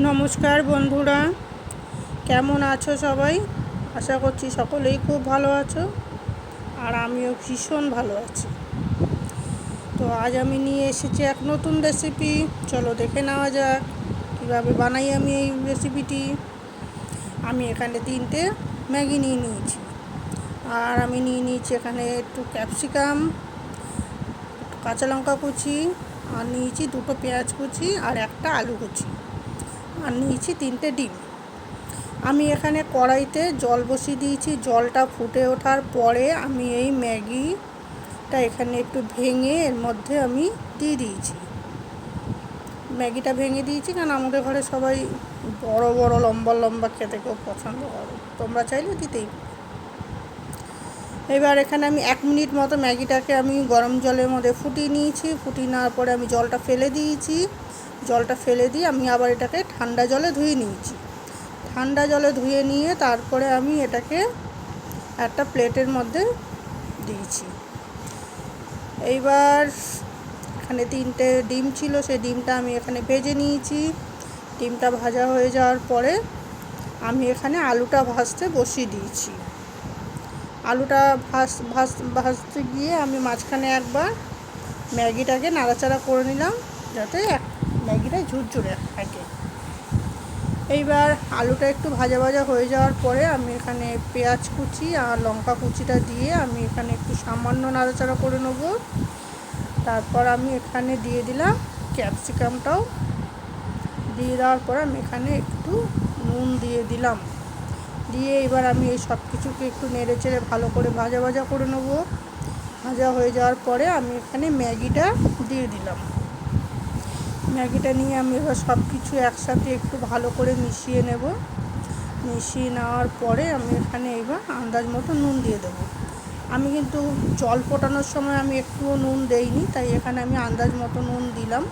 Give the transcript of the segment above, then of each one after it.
নমস্কার বন্ধুরা, কেমন আছো সবাই? আশা করছি সকলেই খুব ভালো আছো, আর আমিও ভীষণ ভালো আছি। তো আজ আমি নিয়ে এসেছি এক নতুন রেসিপি। চলো দেখে নেওয়া যাক কীভাবে বানাই আমি এই রেসিপিটি। আমি এখানে 3টে ম্যাগি নিয়ে নিয়েছি, আর আমি নিয়ে নিয়েছি এখানে একটু ক্যাপসিকাম, কাঁচা লঙ্কা কুচি, আর নিয়েছি 2টো পেঁয়াজ কুচি আর একটা আলু কুচি, আর নিয়েছি 3টে ডিম। আমি এখানে কড়াইতে জল বসিয়ে দিয়েছি। জলটা ফুটে ওঠার পরে আমি এই ম্যাগিটা এখানে একটু ভেঙে এর মধ্যে আমি দিয়ে দিয়েছি। ম্যাগিটা ভেঙে দিয়েছি কারণ আমাদের ঘরে সবাই বড় বড় লম্বা লম্বা খেতে খুব পছন্দ করে, তোমরা চাইলে দিতেই। এবার এখানে আমি 1 মিনিট মতো ম্যাগিটাকে আমি গরম জলের মধ্যে ফুটিয়ে নিয়েছি। ফুটিয়ে নেওয়ার পরে আমি জলটা ফেলে দিয়েছি। জলটা ফেলে দিয়ে আমি আবার এটাকে ঠান্ডা জলে ধুয়ে নিয়েছি। ঠান্ডা জলে ধুয়ে নিয়ে তারপরে আমি এটাকে একটা প্লেটের মধ্যে দিয়েছি। এইবার এখানে 3টে ডিম ছিল, সেই ডিমটা আমি এখানে ভেজে নিয়েছি। ডিমটা ভাজা হয়ে যাওয়ার পরে আমি এখানে আলুটা ভাজতে বসিয়ে দিয়েছি। আলুটা ভাজতে গিয়ে আমি মাঝখানে একবার ম্যাগিটাকে নাড়াচাড়া করে নিলাম, যাতে ম্যাগিটা ঝুরঝুরে থাকে। এইবার আলুটা একটু ভাজা ভাজা হয়ে যাওয়ার পরে আমি এখানে পেঁয়াজ কুচি আর লঙ্কা কুচিটা দিয়ে আমি এখানে একটু সামান্য নাড়াচাড়া করে নেব। তারপর আমি এখানে দিয়ে দিলাম ক্যাপসিকামটাও। দিয়ে দেওয়ার পর আমি এখানে একটু নুন দিয়ে দিলাম। দিয়ে এবার আমি এই সব কিছুকে একটু নেড়ে চেড়ে ভালো করে ভাজা ভাজা করে নেব। ভাজা হয়ে যাওয়ার পরে আমি এখানে ম্যাগিটা দিয়ে দিলাম। ম্যাগিটা নিয়ে আমি এবার সব কিছু একসাথে একটু ভালো করে মিশিয়ে নেব। মিশিয়ে নেওয়ার পরে আমি এখানে এবার আন্দাজ মতো নুন দিয়ে দেবো। আমি কিন্তু জল ফোটানোর সময় আমি একটুও নুন দেইনি, তাই এখানে আমি আন্দাজ মতো নুন দিলাম।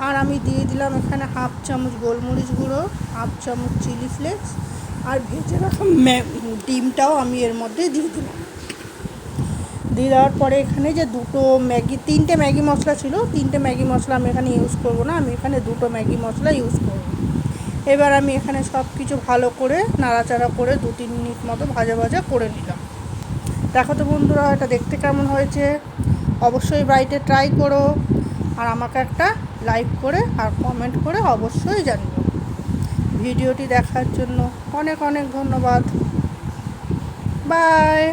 আর আমি দিয়ে দিলাম এখানে 1/2 চামচ গোলমরিচ গুঁড়ো, 1/2 চামচ চিলি ফ্লেক্স, আর ভেজে রাখা ডিমটাও আমি এর মধ্যে দিয়ে দিলাম। দিয়ে দেওয়ার পরে এখানে যে 3টে ম্যাগি মশলা ছিল, 3টে ম্যাগি মশলা আমি এখানে ইউজ করব না, আমি এখানে 2টো ম্যাগি মশলা ইউজ করব। এবার আমি এখানে সব কিছু ভালো করে নাড়াচাড়া করে 2-3 মিনিট মতো ভাজা ভাজা করে নিলাম। দেখো তো বন্ধুরা, এটা দেখতে কেমন হয়েছে অবশ্যই বাড়িতে ট্রাই করো, আর আমাকে একটা লাইক করে আর কমেন্ট করে অবশ্যই জানিও। ভিডিওটি দেখার জন্য অনেক অনেক ধন্যবাদ। বাই।